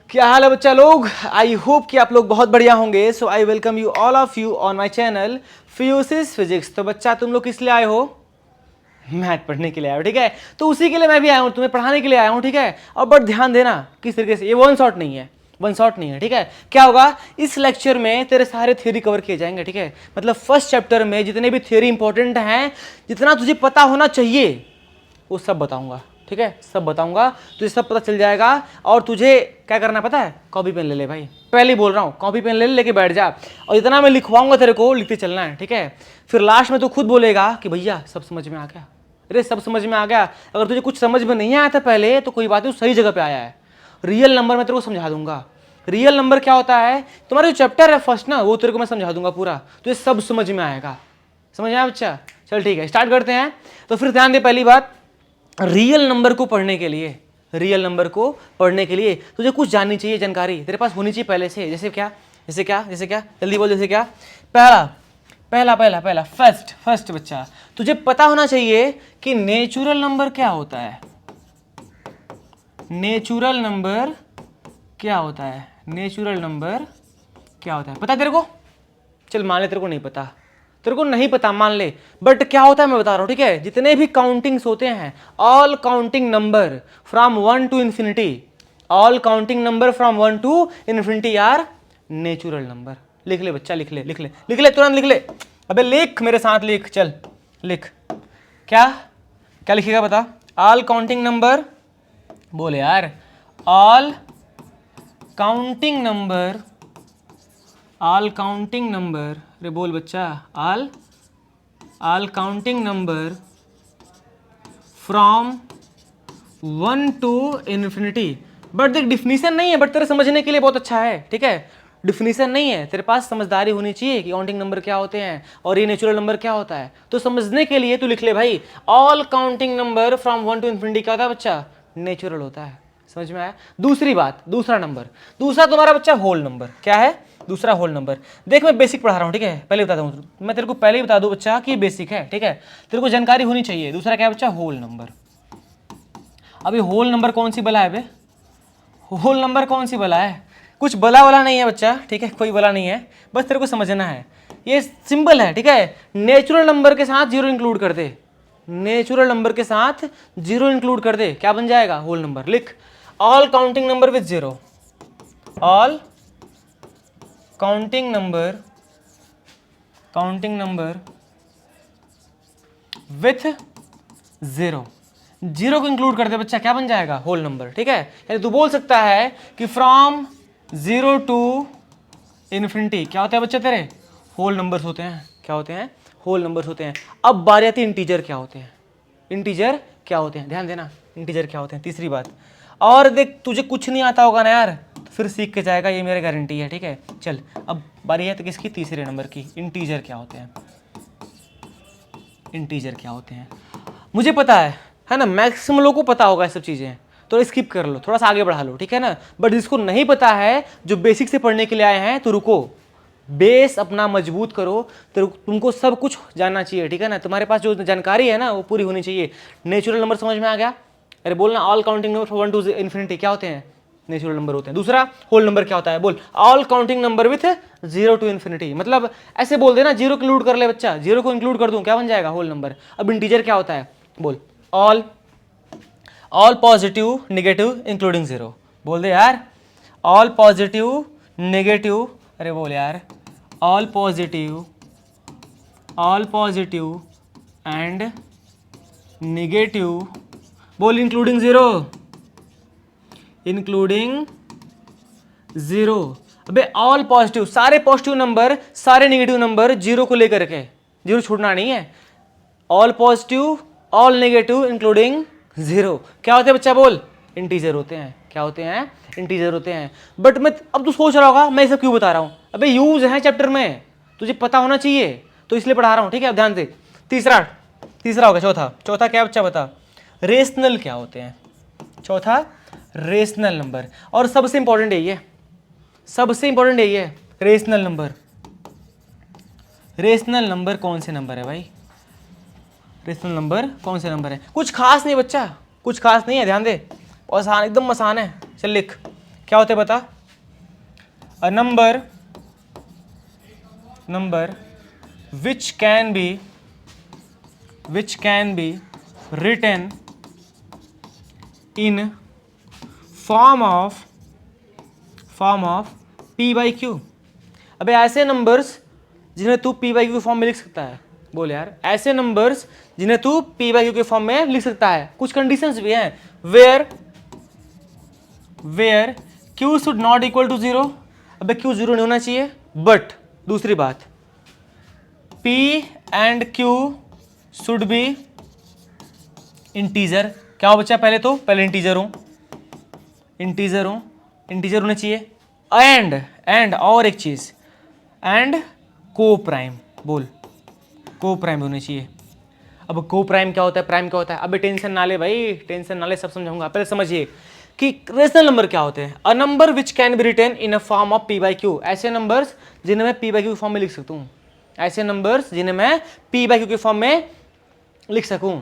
क्या हाल है बच्चा लोग। आई होप कि आप लोग बहुत बढ़िया होंगे। So I welcome you all of you on my channel फ्यूसिस फिजिक्स। तो बच्चा तुम लोग किस लिए आए हो? मैथ पढ़ने के लिए आए हो, ठीक है। तो उसी के लिए मैं भी आया हूँ, तुम्हें पढ़ाने के लिए आया हूँ, ठीक है। और बट ध्यान देना किस तरीके से, ये वन शॉट नहीं है, वन शॉट नहीं है, ठीक है। क्या होगा इस लेक्चर में, तेरे सारे थ्योरी कवर किए जाएंगे, ठीक है। मतलब फर्स्ट चैप्टर में जितने भी थ्योरी इंपॉर्टेंट हैं, जितना तुझे पता होना चाहिए वो सब बताऊंगा, ठीक है। सब बताऊंगा, तुझे सब पता चल जाएगा। और तुझे क्या करना पता है? कॉपी पेन ले ले भाई, पहले ही बोल रहा हूँ, कॉपी पेन ले ले, लेके बैठ जा। और इतना मैं लिखवाऊंगा तेरे को, लिखते चलना है, ठीक है। फिर लास्ट में तू खुद बोलेगा कि भैया सब समझ में आ गया। अरे सब समझ में आ गया। अगर तुझे कुछ समझ में नहीं आया था पहले तो कोई बात नहीं, सही जगह पे आया है। रियल नंबर मैं तेरे को समझा दूंगा। रियल नंबर क्या होता है, तुम्हारा जो चैप्टर है फर्स्ट ना, वो तेरे को मैं समझा दूंगा पूरा, तो ये सब समझ में आएगा। समझ आया बच्चा? चल ठीक है, स्टार्ट करते हैं। तो फिर ध्यान दे, पहली बात, रियल नंबर को पढ़ने के लिए, रियल नंबर को पढ़ने के लिए तुझे कुछ जाननी चाहिए, जानकारी तेरे पास होनी चाहिए पहले से। जैसे क्या, जैसे क्या, जैसे क्या, जल्दी बोल। जैसे क्या? पहला पहला पहला पहला फर्स्ट फर्स्ट बच्चा, तुझे पता होना चाहिए कि नेचुरल नंबर क्या होता है। नेचुरल नंबर क्या होता है? नेचुरल नंबर क्या होता है, पता है तेरे को? चल मान ले तेरे को नहीं पता, तेरे को नहीं पता मान ले, बट क्या होता है मैं बता रहा हूं, ठीक है। जितने भी काउंटिंग्स होते हैं, all counting number from 1 to infinity, all counting number from 1 to infinity are natural number. लिख ले बच्चा, लिख ले, लिख ले, लिख ले, तुरंत लिख ले। अबे लिख मेरे साथ, लिख, चल लिख। क्या क्या लिखेगा बता? ऑल काउंटिंग नंबर, बोले यार, all counting number, all counting number, अरे बोल बच्चा, all counting number from 1 to infinity. But देख डिफिनीशन नहीं है, बट तेरे समझने के लिए बहुत अच्छा है, ठीक है। डिफिनीशन नहीं है, तेरे पास समझदारी होनी चाहिए कि काउंटिंग नंबर क्या होते हैं और ये नेचुरल नंबर क्या होता है। तो समझने के लिए तू लिख ले भाई, all counting number from 1 to infinity क्या होता है बच्चा? नेचुरल होता है। समझ में आया? दूसरी बात, दूसरा नंबर, दूसरा तुम्हारा बच्चा होल नंबर क्या है? दूसरा होल नंबर। देख मैं बेसिक पढ़ा रहा हूँ, ठीक है। पहले बता दूँ, मैं तेरे को पहले ही बता दूँ बच्चा कि बेसिक है, ठीक है। तेरे को जानकारी होनी चाहिए। दूसरा क्या है बच्चा? Whole number. अभी होल नंबर कौन सी बला है बे? होल नंबर कौन सी बला है? कुछ बला वाला नहीं है बच्चा, ठीक है, कोई बला नहीं है, बस तेरे को समझना है। ये सिंपल है, ठीक है। नेचुरल नंबर के साथ जीरो इंक्लूड कर दे, नेचुरल नंबर के साथ जीरो इंक्लूड कर दे, क्या बन जाएगा? Whole number. लिख, all counting number with zero, all counting number, counting number with zero, zero को इंक्लूड कर दे बच्चा, क्या बन जाएगा? होल नंबर, ठीक है। यानी तू बोल सकता है कि फ्रॉम जीरो टू इन्फिनिटी क्या होता है बच्चा तेरे? होल नंबर्स होते हैं। क्या होते हैं? होल नंबर्स होते हैं। अब बारी आती है इंटीजर क्या होते हैं। इंटीजर क्या होते हैं, ध्यान देना, इंटीजर क्या होते हैं। तीसरी बात, और देख तुझे कुछ नहीं आता होगा ना यार, तो फिर सीख के जाएगा, ये मेरी गारंटी है, ठीक है। चल अब बारी है तो किसकी? तीसरे नंबर की। इंटीजर क्या होते हैं? इंटीजर क्या होते हैं मुझे पता है ना, मैक्सिमम लोगों को पता होगा ये सब चीज़ें, तो स्किप कर लो, थोड़ा सा आगे बढ़ा लो, ठीक है ना। बट जिसको नहीं पता है, जो बेसिक से पढ़ने के लिए आए हैं, तो रुको, बेस अपना मजबूत करो। तो तुमको सब कुछ जानना चाहिए, ठीक है ना। तुम्हारे पास जो जानकारी है ना वो पूरी होनी चाहिए। नेचुरल नंबर समझ में आ गया? अरे बोलना, all counting number from 1 to infinity क्या होते हैं? नेचुरल नंबर होते हैं। दूसरा होल नंबर क्या होता है? बोल, all counting number with zero to infinity. मतलब ऐसे बोल देना, जीरो इंक्लूड कर ले बच्चा, जीरो को इंक्लूड कर दूं, क्या बन जाएगा? Whole number. अब इंटीजर क्या होता है? बोल, all positive negative including zero. बोल दे यार, ऑल पॉजिटिव नेगेटिव, अरे बोल यार, ऑल पॉजिटिव एंड नेगेटिव, बोल इंक्लूडिंग जीरो, इंक्लूडिंग जीरो। अबे ऑल पॉजिटिव, सारे पॉजिटिव नंबर, सारे नेगेटिव नंबर, जीरो को लेकर के, जीरो छूटना नहीं है। All positive, all negative including zero क्या होते हैं बच्चा? बोल, इंटीजर होते हैं। क्या होते हैं? इंटीजर होते हैं। बट मैं, अब तू सोच रहा होगा मैं ये सब क्यों बता रहा हूं? अबे यूज है चैप्टर में, तुझे पता होना चाहिए, तो इसलिए पढ़ा रहा हूं, ठीक है। अब ध्यान से, तीसरा तीसरा होगा, चौथा क्या बच्चा बता? रेशनल क्या होते हैं? चौथा रेशनल नंबर। और सबसे इंपॉर्टेंट है ये, सबसे इंपॉर्टेंट है ये, रेशनल नंबर। रेशनल नंबर कौन से नंबर है भाई? रेशनल नंबर कौन से नंबर है? कुछ खास नहीं बच्चा, कुछ खास नहीं है, ध्यान दे, आसान, एकदम आसान है। चल लिख, क्या होते हैं बता? A number which can be written in form of p by q। अबे ऐसे नंबर्स जिन्हें तू p by q के फॉर्म में लिख सकता है। बोल यार, ऐसे नंबर्स जिन्हें तू p by q के फॉर्म में लिख सकता है। कुछ कंडीशंस भी हैं, where q should not equal to 0। अबे q 0 नहीं होना चाहिए, बट दूसरी बात p and q should be integer. क्या हो बच्चा? पहले इंटीजर होने चाहिए। एंड और एक चीज, एंड को प्राइम। बोल, को प्राइम होने चाहिए। अब को प्राइम क्या होता है, प्राइम क्या होता है? अबे टेंशन ना ले भाई, टेंशन ना ले, सब समझाऊंगा। पहले समझिए कि रेशनल नंबर क्या होते हैं। A number which can be written in a form of p by q। ऐसे नंबर्स जिन्हें मैं p by q के फॉर्म में लिख सकता हूँ। ऐसे नंबर्स जिन्हें मैं p by q के फॉर्म में लिख सकूं।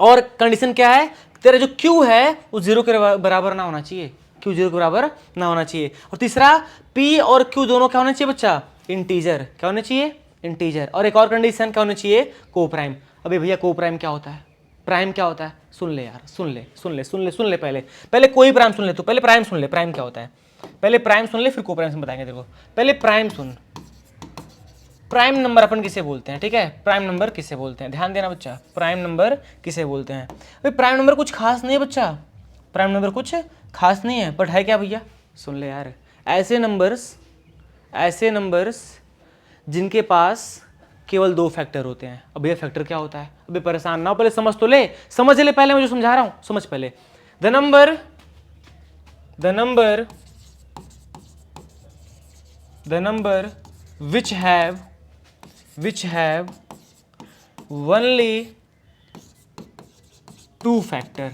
और कंडीशन क्या है? तेरा जो q है वो 0 के बराबर ना होना चाहिए। q 0 के बराबर ना होना चाहिए। और तीसरा, p और q दोनों क्या होना चाहिए बच्चा? इंटीजर। क्या होना चाहिए? इंटीजर। और एक और कंडीशन क्या होनी चाहिए? को प्राइम। अबे भैया को प्राइम क्या होता है? प्राइम क्या होता है? सुन ले यार, सुन ले। पहले कोई प्राइम सुन ले तू, पहले प्राइम सुन ले, प्राइम क्या होता है। पहले प्राइम सुन ले, फिर को प्राइम से बताएंगे तेरे को। पहले प्राइम सुन। प्राइम नंबर अपन किसे बोलते हैं? ठीक है, प्राइम नंबर किसे बोलते हैं? ध्यान देना बच्चा, प्राइम नंबर किसे बोलते हैं? भाई प्राइम नंबर कुछ खास नहीं है बच्चा, प्राइम नंबर कुछ खास नहीं है, बट है क्या भैया? सुन ले यार, ऐसे नंबर्स जिनके पास केवल 2 फैक्टर होते हैं। अब ये फैक्टर क्या होता है? अबे परेशान ना हो, पहले समझ तो ले, समझ ले पहले, मैं जो समझा रहा हूं समझ पहले। The number which have only 2 factor,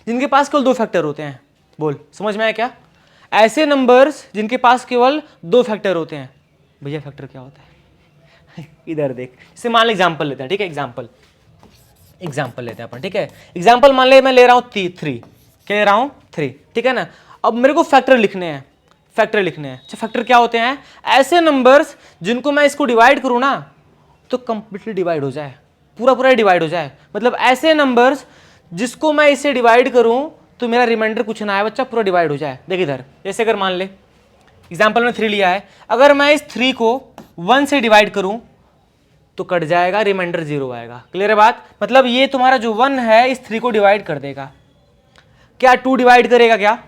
जिनके पास केवल 2 फैक्टर होते हैं। बोल, समझ में आया क्या? ऐसे नंबर्स जिनके पास केवल 2 फैक्टर होते हैं। भैया फैक्टर क्या होता है? इधर देख, इसे मान ले, एग्जांपल लेते हैं। ठीक है, एग्जांपल लेते हैं अपन। ठीक है, एग्जांपल मान ले मैं ले रहा हूं 3, क्या ले रहा हूं? 3। ठीक है ना। अब मेरे को फैक्टर लिखने हैं। अच्छा, फैक्टर क्या होते हैं? ऐसे नंबर्स जिनको मैं इसको डिवाइड करूं ना तो कंप्लीटली डिवाइड हो जाए, पूरा डिवाइड हो जाए। मतलब ऐसे नंबर्स जिसको मैं इसे डिवाइड करूं तो मेरा रिमाइंडर कुछ ना आए बच्चा, पूरा डिवाइड हो जाए। देख इधर, जैसे अगर मान ले एग्जांपल में 3 लिया है, अगर मैं इस 3 को 1 से डिवाइड करूं तो कट जाएगा, रिमाइंडर 0 आएगा। क्लियर है बात? मतलब ये तुम्हारा जो 1 है इस 3 को डिवाइड कर देगा। क्या 2 डिवाइड करेगा? क्या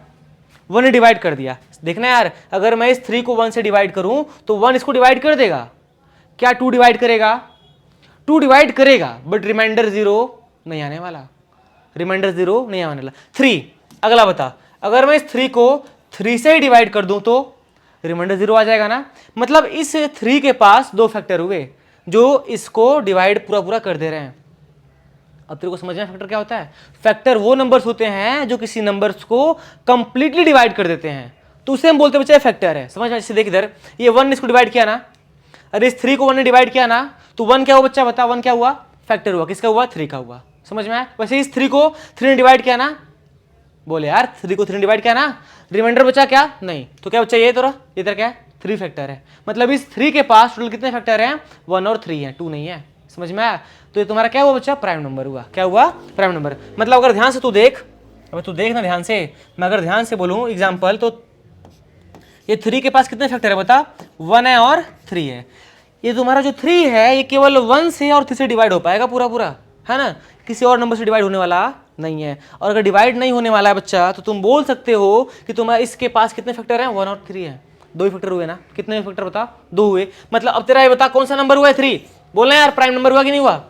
1 ने डिवाइड कर दिया। देखना यार, अगर मैं इस 3 को 1 से डिवाइड करूं तो 1 इसको डिवाइड कर देगा। क्या 2 डिवाइड करेगा? 2 डिवाइड करेगा, बट रिमाइंडर 0 नहीं आने वाला। 3, अगला बता, अगर मैं इस 3 को 3 से ही डिवाइड कर दूं तो रिमाइंडर 0 आ जाएगा ना। मतलब इस 3 के पास 2 फैक्टर हुए जो इसको डिवाइड पूरा कर दे रहे हैं। अब तेरे को समझ में फैक्टर क्या होता है? फैक्टर वो नंबर्स होते हैं जो किसी नंबर्स को कंप्लीटली डिवाइड कर देते हैं, तो उसे हम बोलते हैं बच्चा फैक्टर है। समझ में? जैसे देख इधर, ये 1 ने इसको डिवाइड किया ना, अरे इस 3 को 1 ने डिवाइड किया ना, तो 1 क्या हुआ बच्चा? बता, 1 क्या हुआ? फैक्टर हुआ। किसका हुआ? 3 का हुआ। समझ में आया? वैसे इस 3 को 3 ने डिवाइड किया ना, बोले यार 3 को 3 ने डिवाइड किया ना, रिमाइंडर बचा क्या? नहीं। तो क्या बच्चा? ये तो इधर क्या है? 3 फैक्टर है। मतलब इस 3 के पास टोटल कितने फैक्टर हैं? 1 और 3 है, 2 नहीं है। समझ में आया? तो ये तुम्हारा क्या हुआ बच्चा? प्राइम नंबर हुआ। क्या हुआ? Prime number. मतलब अगर ध्यान से तू देख, अब तू देख ना ध्यान से, मैं अगर ध्यान से बोलूं एग्जांपल, तो ये 3 के पास कितने फैक्टर है बता? 1 है और 3 है। ये तुम्हारा जो 3 है ये केवल 1 से और 3 से डिवाइड हो पाएगा पूरा, है ना, किसी और नंबर से डिवाइड होने वाला नहीं है। और अगर डिवाइड नहीं होने वाला है बच्चा तो तुम बोल सकते हो कि तुम्हारा इसके पास कितने फैक्टर हैं? 1 और 3 है। 2 ही फैक्टर हुए ना। कितने फैक्टर बता? 2 हुए। मतलब अब तेरा ये बता कौन सा नंबर हुआ है? 3। बोलना यार, प्राइम नंबर हुआ कि नहीं हुआ?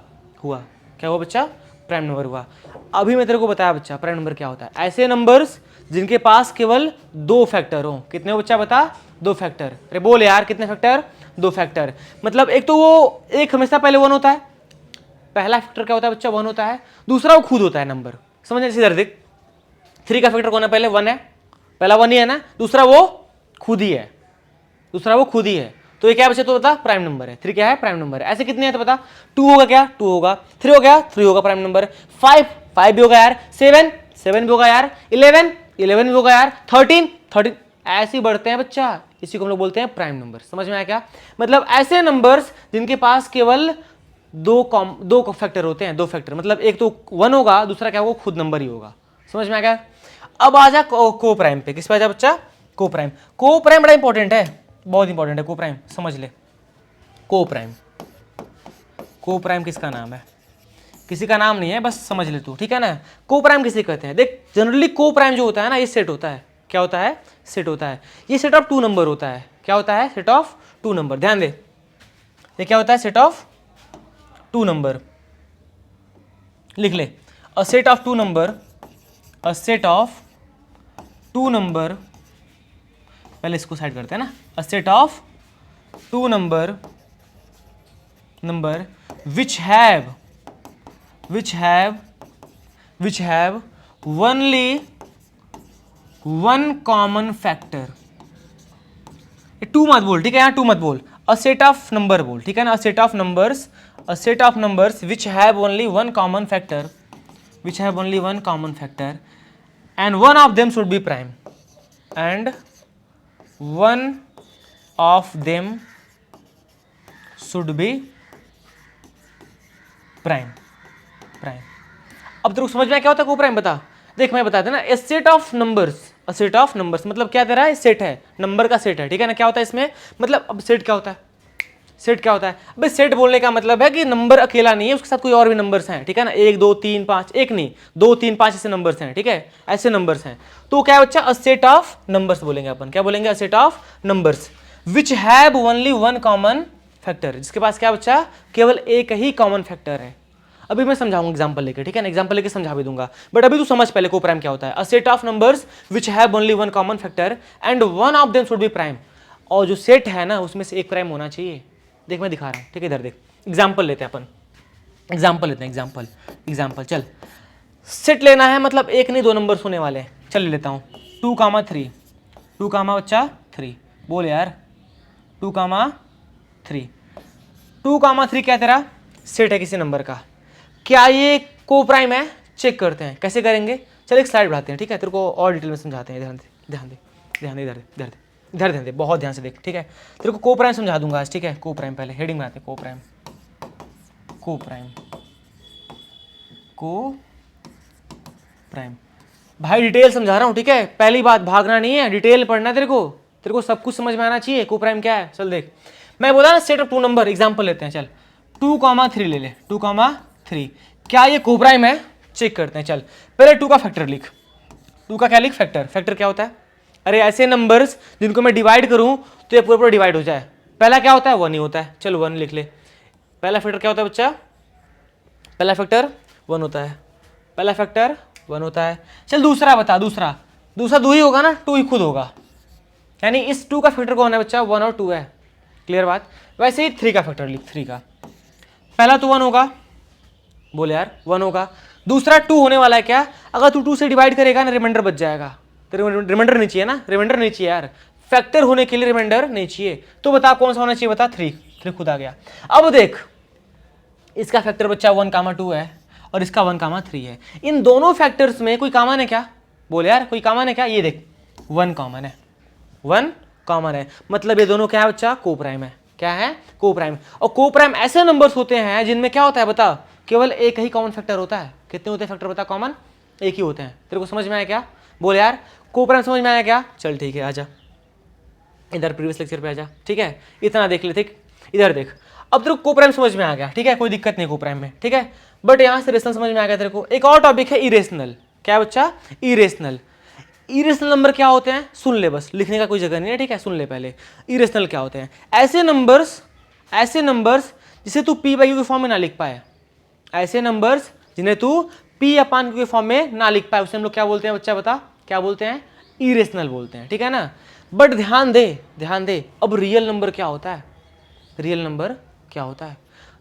हुआ। क्या हुआ बच्चा? प्राइम नंबर हुआ। अभी मैं तेरे को बताया बच्चा प्राइम नंबर क्या होता है। ऐसे नंबर्स जिनके पास केवल 2 फैक्टर हो। कितने हो बच्चा बता? 2 फैक्टर। अरे बोल यार, कितने फैक्टर? 2 फैक्टर। मतलब एक तो वो एक हमेशा पहले 1 होता है, पहला फैक्टर क्या होता है बच्चा? 1 होता है। दूसरा वो खुद होता है नंबर। समझ? जैसे इधर देख, 3 का फैक्टर कौन है? पहले 1 है, पहला 1 ही है ना, दूसरा वो खुद ही है, तो ये क्या बच्चा? तो बता, प्राइम नंबर है। 3 क्या है? प्राइम नंबर है। ऐसे कितने हैं तो बता? 2 होगा क्या? 2 होगा। 3 हो गया? 3 होगा प्राइम नंबर। 5 भी होगा यार। 7 भी होगा यार। 11 11 भी होगा यार, 13 ऐसे ही बढ़ते हैं बच्चा, इसी को हम लोग बोलते हैं प्राइम नंबर। समझ में आया क्या? मतलब ऐसे नंबर्स जिनके पास केवल दो फैक्टर होते हैं, दो फैक्टर, मतलब एक तो 1 होगा, दूसरा क्या होगा, खुद नंबर ही होगा। समझ में आ गया? अब आ जा को प्राइम पे। किस पे आ जा बच्चा? को प्राइम। को प्राइम बड़ा इंपॉर्टेंट है, बहुत इंपॉर्टेंट है को प्राइम, समझ ले। को प्राइम, को प्राइम किसका नाम है? किसी का नाम नहीं है, बस समझ ले तू, ठीक है ना। को प्राइम किसे कहते हैं? देख जनरली को प्राइम जो होता है ना, ये सेट होता है। क्या होता है? सेट होता है। ये सेट ऑफ 2 नंबर होता है। क्या होता है? Set of 2 number. ध्यान दे, ये क्या होता है? Set of 2 number. लिख ले, a set of 2 number, a set of 2 number, पहले इसको साइड करते हैं ना। A set of 2 number which have only one common factor। Two मत बोल, ठीक है, यहाँ टू मत बोल, अ सेट ऑफ नंबर बोल, ठीक है ना। A set of numbers which have only one common factor, and one of them should be prime, and one of them should be prime. अब तेरे को समझ में आया क्या होता है को प्राइम? बता, देख मैं बता देना। ए सेट ऑफ नंबर्स मतलब क्या तेरा है? सेट है, नंबर का सेट है, ठीक है ना। क्या होता है इसमें? मतलब अब सेट क्या होता है? सेट क्या होता है? भाई सेट बोलने का मतलब है कि नंबर अकेला नहीं है, उसके साथ कोई और भी नंबर्स हैं, ठीक है ना। 1 2 3 5, एक नहीं 2 3 5 ऐसे नंबर्स हैं, ठीक है, ऐसे नंबर्स हैं। तो क्या है बच्चा? अ सेट ऑफ नंबर्स बोलेंगे अपन। क्या बोलेंगे? अ set of numbers which have only one common factor, जिसके पास क्या बच्चा? केवल एक ही कॉमन फैक्टर है। अभी मैं समझाऊंगा एग्जांपल लेके, ठीक है ना, एग्जांपल लेके समझा भी दूंगा, बट अभी तू समझ पहले को प्राइम क्या होता है। अ set of numbers which have only one common factor and one of them should be prime. और जो सेट है ना, उसमें से एक प्राइम होना चाहिए। देख मैं दिखा रहा हूँ, ठीक है, इधर देख, एग्जाम्पल लेते हैं अपन, एग्जाम्पल चल। सेट लेना है मतलब एक नहीं 2 नंबर होने वाले हैं। चल ले लेता हूँ 2, 3, 2 बच्चा 3, बोल यार 2, 3, 2, 3 क्या तेरा? सेट है किसी नंबर का। क्या ये को प्राइम है? चेक करते हैं, कैसे करेंगे? चल एक स्लाइड बढ़ाते हैं, ठीक है, तेरे को और डिटेल में समझाते हैं। ध्यान दे, इधर ध्यान दे, बहुत ध्यान से देख, ठीक है। तेरे को प्राइम समझा दूंगा आज, ठीक है। को प्राइम पहले हेडिंग में आते हैं, को प्राइम भाई डिटेल समझा रहा हूँ, ठीक है। पहली बात भागना नहीं है, डिटेल पढ़ना है तेरे को सब कुछ समझ में आना चाहिए। को प्राइम क्या है? चल देख, मैं बोला ना सेट ऑफ 2 नंबर, एग्जाम्पल लेते हैं। चल 2, 3 ले ले, 2, 3, क्या ये को प्राइम है? चेक करते हैं। चल पहले 2 का फैक्टर लिख, 2 का क्या लिख? फैक्टर क्या होता है? अरे ऐसे नंबर्स जिनको मैं डिवाइड करूं तो ये पूरा डिवाइड हो जाए। पहला क्या होता है? 1 ही होता है। चलो 1 लिख ले। पहला फैक्टर क्या होता है बच्चा? पहला फैक्टर 1 होता है। चल दूसरा बता, दूसरा 2 ही होगा ना, 2 ही खुद होगा, यानी इस 2 का फैक्टर कौन है बच्चा? 1 और 2 है। क्लियर बात? वैसे ही 3 का फैक्टर लिख, 3 का पहला तो 1 होगा, बोले यार 1 होगा, दूसरा 2 होने वाला है। क्या? अगर तू 2 से डिवाइड करेगा ना, रिमाइंडर बच जाएगा। रिमाइंडर नहीं चाहिए ना, रिमाइंडर नहीं चाहिए यार, फैक्टर होने के लिए रिमाइंडर नहीं चाहिए। तो बता कौन सा होना चाहिए? बता 3 खुद आ गया। अब देख इसका फैक्टर बच्चा 1, 2 है और इसका 1, 3 है। इन दोनों फैक्टर्स में कोई कॉमन है क्या? बोले यार कोई कॉमन है क्या? ये देख 1 कॉमन है, मतलब ये दोनों क्या है बच्चा? को प्राइम है। क्या है? को प्राइम। और को प्राइम ऐसे नंबर्स होते हैं जिनमें क्या होता है बता? केवल एक ही कॉमन फैक्टर होता है। कितने होते हैं फैक्टर बता? कॉमन एक ही होते हैं। तेरे को समझ में आया क्या? बोल यार को प्राइम समझ में आया क्या? चल ठीक है, आजा इधर प्रीवियस लेक्चर पे आजा, ठीक है, इतना देख ले, ठीक, इधर देख। अब तेरे को को प्राइम समझ में आ गया, ठीक है, कोई दिक्कत नहीं को प्राइम में, ठीक है। बट यहाँ से रेशनल समझ में आ गया तेरे को। एक और टॉपिक है इरेशनल। क्या बच्चा? इरेशनल नंबर क्या होते हैं? सुन ले, बस लिखने का कोई जगह नहीं है, ठीक है, सुन ले पहले। इरेशनल क्या होते हैं? ऐसे नंबर्स जिसे तू p/q के फॉर्म में ना लिख पाए, ऐसे नंबर्स जिन्हें तू p/q के फॉर्म में ना लिख पाए, उसे हम लोग क्या बोलते हैं बच्चा? बता क्या बोलते हैं? इरेशनल बोलते हैं, ठीक है ना। बट ध्यान दे, अब रियल नंबर क्या होता है?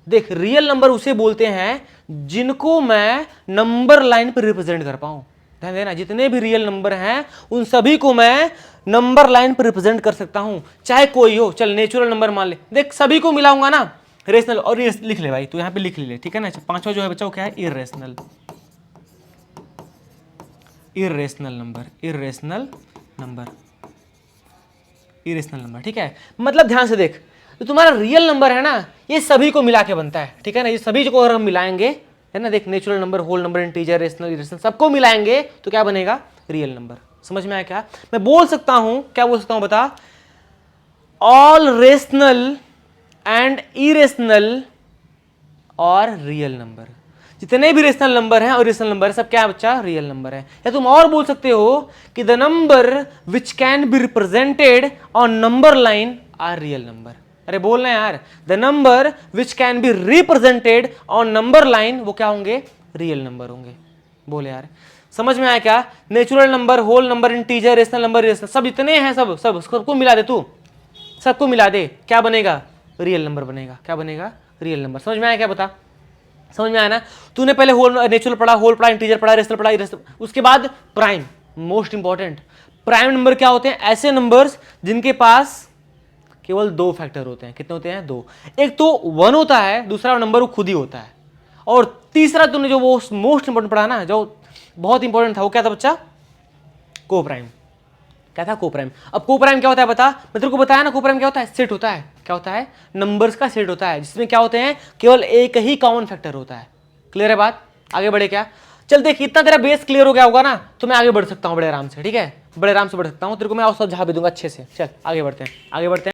देख रियल नंबर उसे बोलते हैं जिनको मैं नंबर लाइन पर रिप्रेजेंट कर पाऊं। ध्यान देना, जितने भी रियल नंबर हैं उन सभी को मैं नंबर लाइन पर रिप्रेजेंट कर सकता हूं, चाहे कोई हो। चल नेचुरल नंबर मान ले, देख सभी को मिलाऊंगा ना, रेशनल। और लिख ले भाई, तू यहाँ पे लिख ले, ठीक है ना। 5वां जो है बच्चा वो क्या है? Irrational. Irrational number, irrational number, irrational number, ठीक है। मतलब ध्यान से देख, तो तुम्हारा रियल नंबर है ना, ये सभी को मिला के बनता है, ठीक है ना। ये सभी को अगर हम मिलाएंगे, है ना, देख natural number, whole number, integer, rational, irrational, सबको मिलाएंगे तो क्या बनेगा? Real number. समझ में आया क्या? मैं बोल सकता हूं, क्या बोल सकता हूं बता? ऑल रेशनल एंड इरेशनल और रियल नंबर, जितने भी रेशनल नंबर हैं और रेशनल नंबर है, सब क्या है बच्चा? रियल नंबर है। या तुम और बोल सकते हो कि the number which can be represented on number line are real number. अरे बोलना यार, the number which can be represented on number line, वो क्या होंगे? रियल नंबर होंगे। बोले यार, समझ में आया क्या? Natural number, whole number, integer, rational number, rational, सब जितने हैं, सब सब सबको मिला दे तू, सबको मिला दे, क्या बनेगा? रियल नंबर बनेगा। क्या बनेगा? Real number. समझ में आया क्या? बता, समझ में आया ना? तूने पहले होल नेचुरल पढ़ा, होल पढ़ा, इंटीजर पढ़ा, रेशनल पढ़ा, इरेशनल, उसके बाद prime, most important. Prime number क्या होते हैं? ऐसे नंबर्स जिनके पास केवल 2 फैक्टर होते हैं। कितने होते हैं? 2। एक तो 1 होता है, दूसरा नंबर वो खुद ही होता है, और तीसरा तूने जो वो मोस्ट इंपॉर्टेंट पढ़ा ना, जो बहुत इंपॉर्टेंट था, वो क्या था बच्चा? को प्राइम। क्या था? को प्राइम। अब को प्राइम क्या होता है बता? मैं तेरे को बताया ना, को प्राइम क्या होता है? सेट होता है। क्या होता है? नंबर्स का सेट होता है, जिसमें क्या होते हैं? केवल एक ही कॉमन फैक्टर होता है। क्लियर है बात? आगे बढ़े क्या? चल देख, इतना तेरा बेस क्लियर हो गया होगा ना, तो मैं आगे बढ़ सकता हूँ बड़े आराम से, ठीक है? बड़े आराम से बढ़ सकता हूँ, तेरे को मैं और समझा भी दूंगा अच्छे से। चल आगे बढ़ते हैं, आगे बढ़ते हैं।